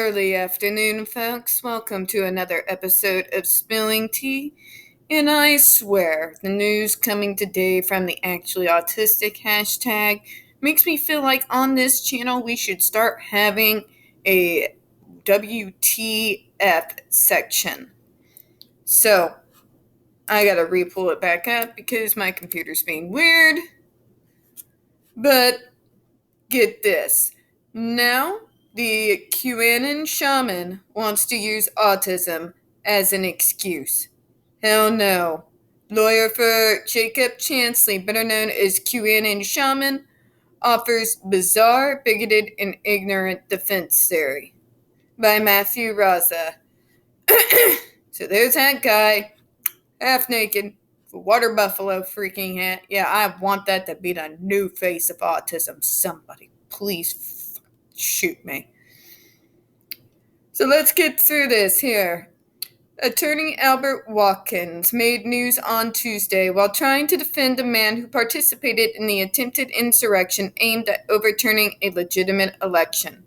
early afternoon, folks. Welcome to another episode of Spilling Tea. And I swear, the news coming today from the Actually Autistic hashtag makes me feel like on this channel we should start having a WTF section. So, I gotta re-pull it back up because my computer's being weird. But get this. Now, the QAnon Shaman wants to use autism as an excuse. Hell no. Lawyer for Jacob Chansley, better known as QAnon Shaman, offers bizarre, bigoted, and ignorant defense theory by Matthew Raza. So there's that guy, half naked, water buffalo freaking hat. Yeah, I want that to be the new face of autism. Somebody, please shoot me. So let's get through this here. Attorney Albert Watkins made news on Tuesday while trying to defend a man who participated in the attempted insurrection aimed at overturning a legitimate election.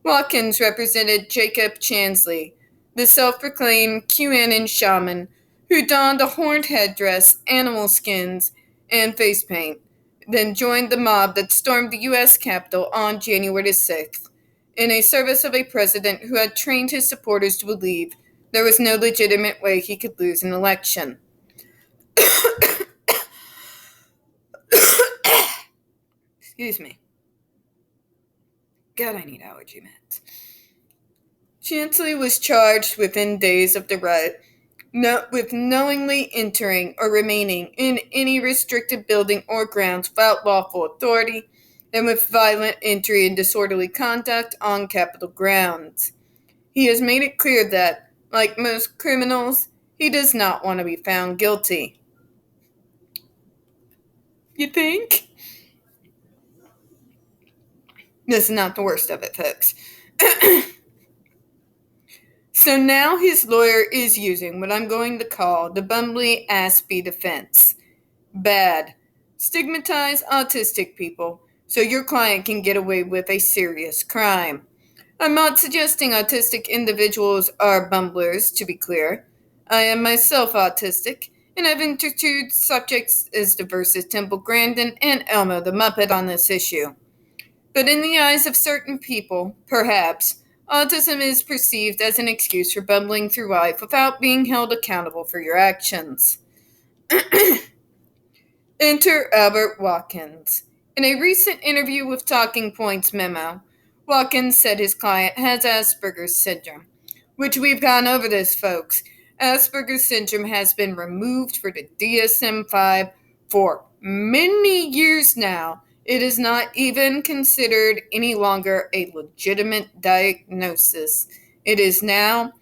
Watkins represented Jacob Chansley, the self-proclaimed QAnon shaman who donned a horned headdress, animal skins, and face paint, then joined the mob that stormed the U.S. Capitol on January 6th, in a service of a president who had trained his supporters to believe there was no legitimate way he could lose an election. Excuse me. God, I need allergy meds. Chansley was charged within days of the riot with knowingly entering or remaining in any restricted building or grounds without lawful authority, and with violent entry and disorderly conduct on Capitol grounds. He has made it clear that, like most criminals, he does not want to be found guilty. You think? This is not the worst of it, folks. So now his lawyer is using what I'm going to call the bumbly aspie defense. Bad. Stigmatize autistic people so your client can get away with a serious crime. I'm not suggesting autistic individuals are bumblers, to be clear. I am myself autistic, and I've interviewed subjects as diverse as Temple Grandin and Elmo the Muppet on this issue. But in the eyes of certain people, perhaps, autism is perceived as an excuse for bumbling through life without being held accountable for your actions. Enter Albert Watkins. In a recent interview with Talking Points Memo, Watkins said his client has Asperger's syndrome, which we've gone over this, folks. Asperger's syndrome has been removed for the DSM-5 for many years now. It is not even considered any longer a legitimate diagnosis. It is now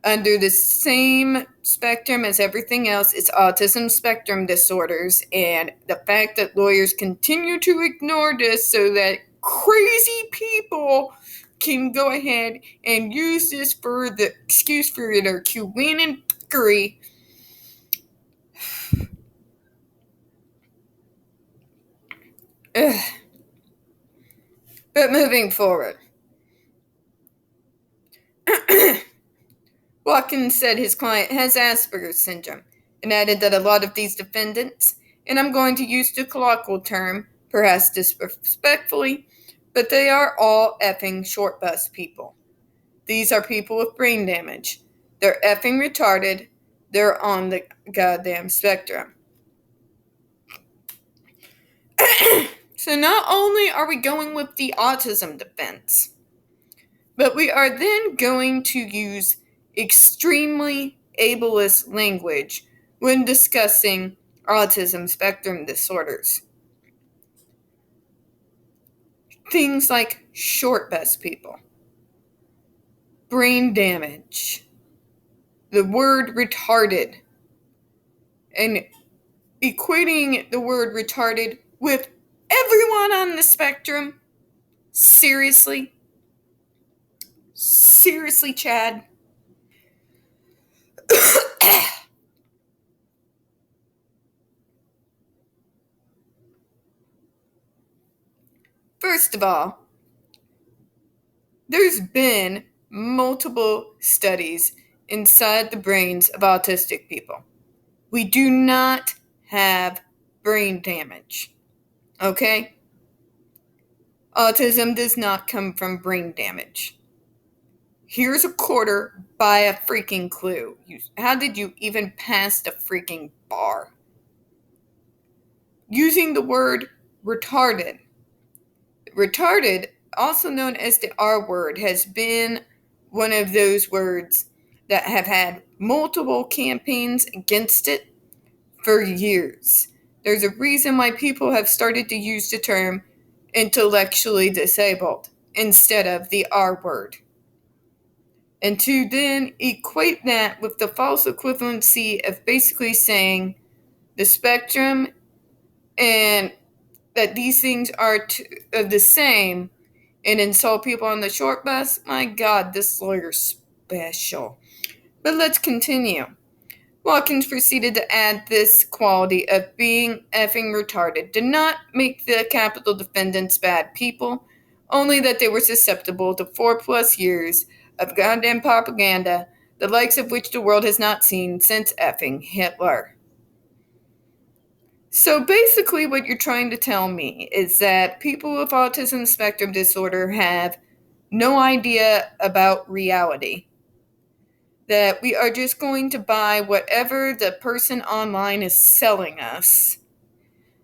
under the same spectrum as everything else. It's autism spectrum disorders, and the fact that lawyers continue to ignore this so that crazy people can go ahead and use this for the excuse for their QAnon fuckery. But moving forward. Watkins said his client has Asperger's syndrome and added that a lot of these defendants, and I'm going to use the colloquial term, perhaps disrespectfully, but they are all effing short bus people. These are people with brain damage. They're effing retarded. They're on the goddamn spectrum. So not only are we going with the autism defense, but we are then going to use extremely ableist language when discussing autism spectrum disorders. Things like short bus people, brain damage, the word retarded, and equating the word retarded with everyone on the spectrum. Seriously? Seriously, Chad? First of all, there's been multiple studies inside the brains of autistic people. We do not have brain damage. Okay? Autism does not come from brain damage. Here's a quarter by a freaking clue. How did you even pass the freaking bar? Using the word retarded. Retarded, also known as the R word, has been one of those words that have had multiple campaigns against it for years. There's a reason why people have started to use the term intellectually disabled instead of the R word. And to then equate that with the false equivalency of basically saying the spectrum and that these things are the same and insult people on the short bus, my God, this lawyer's special. But let's continue. Watkins proceeded to add this quality of being effing retarded did not make the capital defendants bad people, only that they were susceptible to 4+ years of goddamn propaganda, the likes of which the world has not seen since effing Hitler. So basically what you're trying to tell me is that people with autism spectrum disorder have no idea about reality. That we are just going to buy whatever the person online is selling us.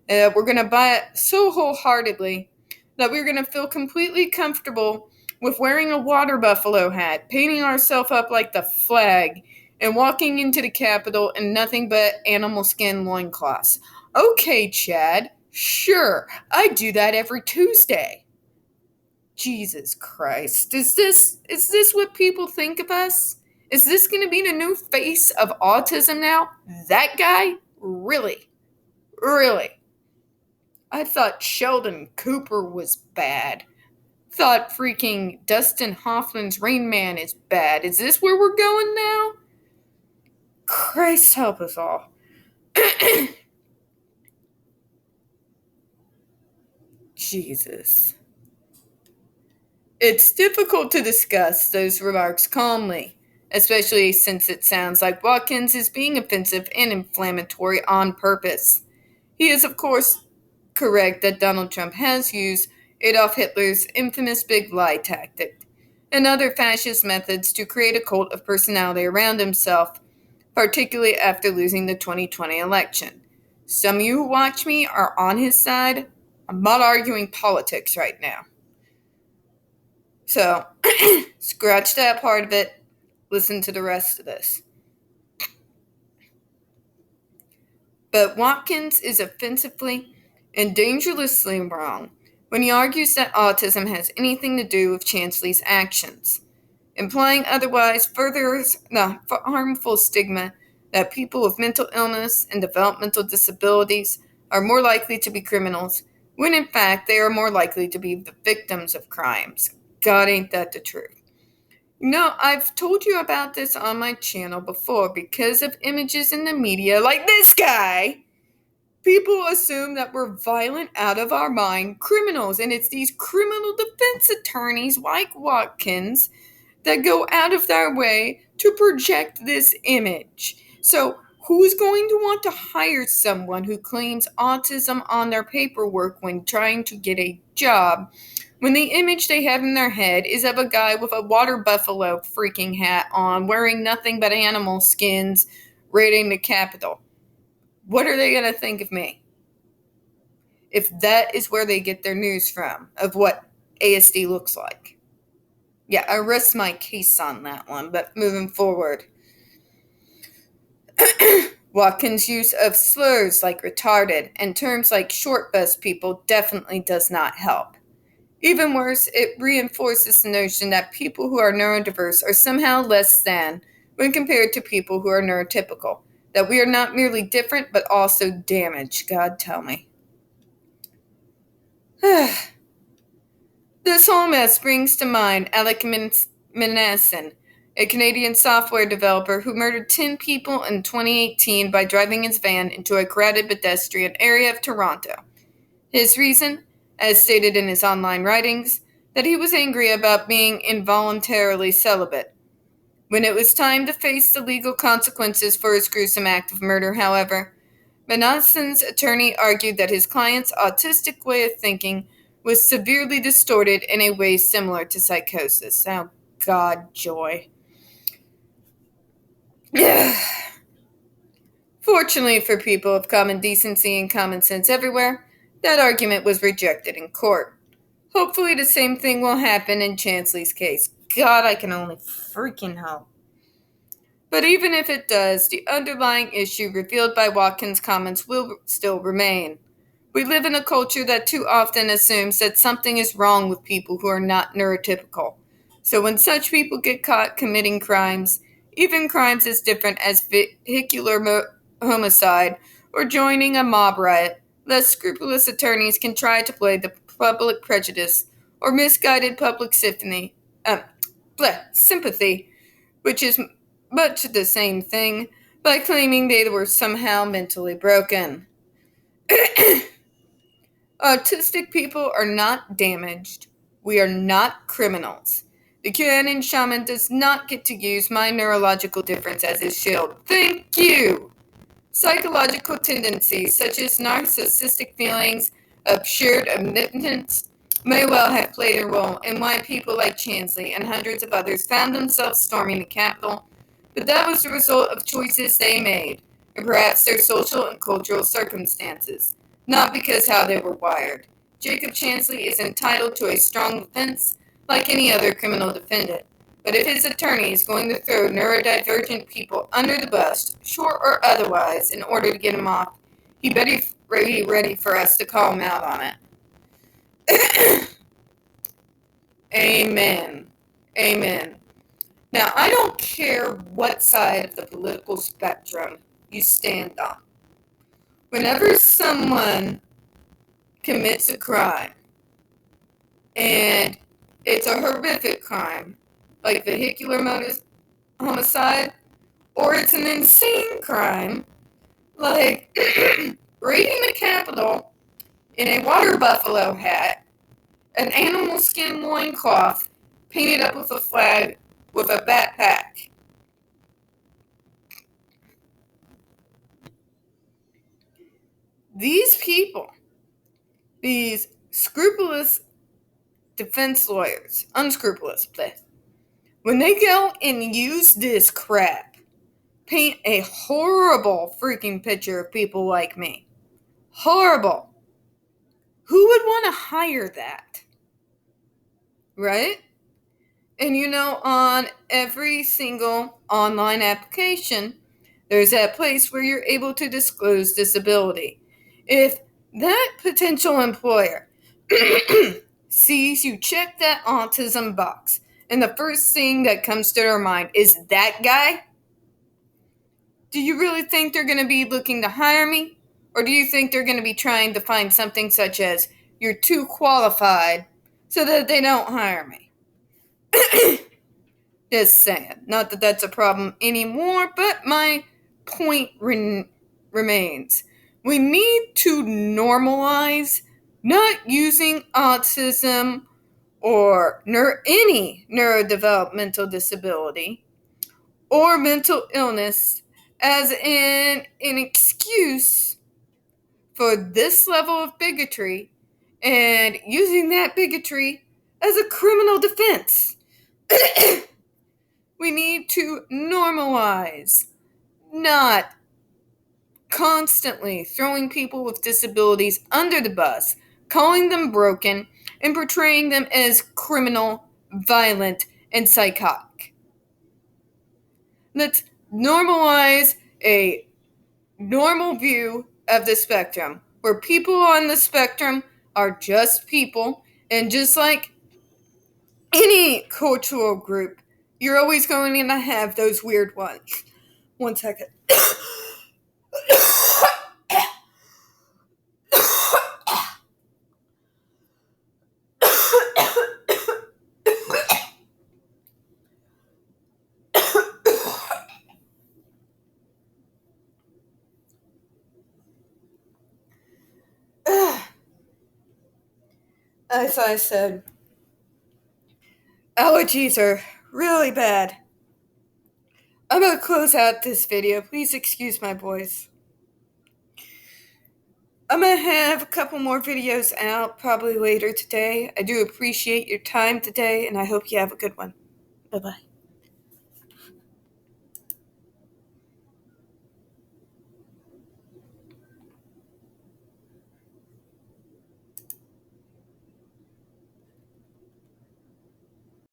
We're going to buy it so wholeheartedly that we're going to feel completely comfortable with wearing a water buffalo hat, painting ourselves up like the flag, and walking into the Capitol in nothing but animal skin loincloths. Okay, Chad, sure, I do that every Tuesday. Jesus Christ, is this what people think of us? Is this going to be the new face of autism now? That guy? Really? Really? I thought Sheldon Cooper was bad. Thought freaking Dustin Hoffman's Rain Man is bad. Is this where we're going now? Christ help us all. Jesus. It's difficult to discuss those remarks calmly, especially since it sounds like Watkins is being offensive and inflammatory on purpose. He is, of course, correct that Donald Trump has used Adolf Hitler's infamous big lie tactic and other fascist methods to create a cult of personality around himself, particularly after losing the 2020 election. Some of you who watch me are on his side. I'm not arguing politics right now. So, scratch that part of it. Listen to the rest of this. But Watkins is offensively and dangerously wrong when he argues that autism has anything to do with Chansley's actions. Implying otherwise furthers the harmful stigma that people with mental illness and developmental disabilities are more likely to be criminals, when in fact they are more likely to be the victims of crimes. God, ain't that the truth. I've told you about this on my channel before. Because of images in the media like this guy, people assume that we're violent, out of our mind criminals, and it's these criminal defense attorneys like Watkins that go out of their way to project this image. So who's going to want to hire someone who claims autism on their paperwork when trying to get a job, when the image they have in their head is of a guy with a water buffalo freaking hat on, wearing nothing but animal skins, raiding the Capitol? What are they going to think of me? If that is where they get their news from, of what ASD looks like. Yeah, I rest my case on that one, but moving forward. Watkins' use of slurs like retarded and terms like short bus people definitely does not help. Even worse, it reinforces the notion that people who are neurodiverse are somehow less than when compared to people who are neurotypical. That we are not merely different, but also damaged. God tell me. This whole mess brings to mind Alec Minassian, a Canadian software developer who murdered 10 people in 2018 by driving his van into a crowded pedestrian area of Toronto. His reason, as stated in his online writings, that he was angry about being involuntarily celibate. When it was time to face the legal consequences for his gruesome act of murder, however, Manasseh's attorney argued that his client's autistic way of thinking was severely distorted in a way similar to psychosis. Oh, God, joy. Fortunately for people of common decency and common sense everywhere, that argument was rejected in court. Hopefully, the same thing will happen in Chansley's case. God, I can only freaking hope. But even if it does, the underlying issue revealed by Watkins' comments will still remain. We live in a culture that too often assumes that something is wrong with people who are not neurotypical. So when such people get caught committing crimes, even crimes as different as vehicular homicide or joining a mob riot, less scrupulous attorneys can try to play the public prejudice or misguided public sympathy, which is much the same thing, by claiming they were somehow mentally broken. Autistic people are not damaged. We are not criminals. The QAnon shaman does not get to use my neurological difference as his shield. Thank you! Psychological tendencies, such as narcissistic feelings of shared omnipotence, may well have played a role in why people like Chansley and hundreds of others found themselves storming the Capitol, but that was the result of choices they made, and perhaps their social and cultural circumstances, not because how they were wired. Jacob Chansley is entitled to a strong defense, like any other criminal defendant. But if his attorney is going to throw neurodivergent people under the bus, short or otherwise, in order to get him off, he better be ready for us to call him out on it. Amen. Amen. Now, I don't care what side of the political spectrum you stand on. Whenever someone commits a crime, and it's a horrific crime, like vehicular homicide, or it's an insane crime, like raiding the Capitol in a water buffalo hat, an animal skin loincloth painted up with a flag with a backpack. These people, these scrupulous defense lawyers, unscrupulous, when they go and use this crap, paint a horrible freaking picture of people like me. Horrible. Who would want to hire that? Right? And on every single online application, there's that place where you're able to disclose disability. If that potential employer sees you check that autism box, and the first thing that comes to their mind is that guy, do you really think they're going to be looking to hire me? Or do you think they're going to be trying to find something such as, you're too qualified, so that they don't hire me? Just saying. Not that that's a problem anymore, but my point remains. We need to normalize not using autism or any neurodevelopmental disability or mental illness as an excuse for this level of bigotry, and using that bigotry as a criminal defense. We need to normalize not constantly throwing people with disabilities under the bus, calling them broken, and portraying them as criminal, violent, and psychotic. Let's normalize a normal view of the spectrum, where people on the spectrum are just people, and just like any cultural group, you're always going to have those weird ones. One second. As I said, allergies are really bad. I'm gonna close out this video. Please excuse my voice. I'm gonna have a couple more videos out probably later today. I do appreciate your time today, and I hope you have a good one. Bye bye.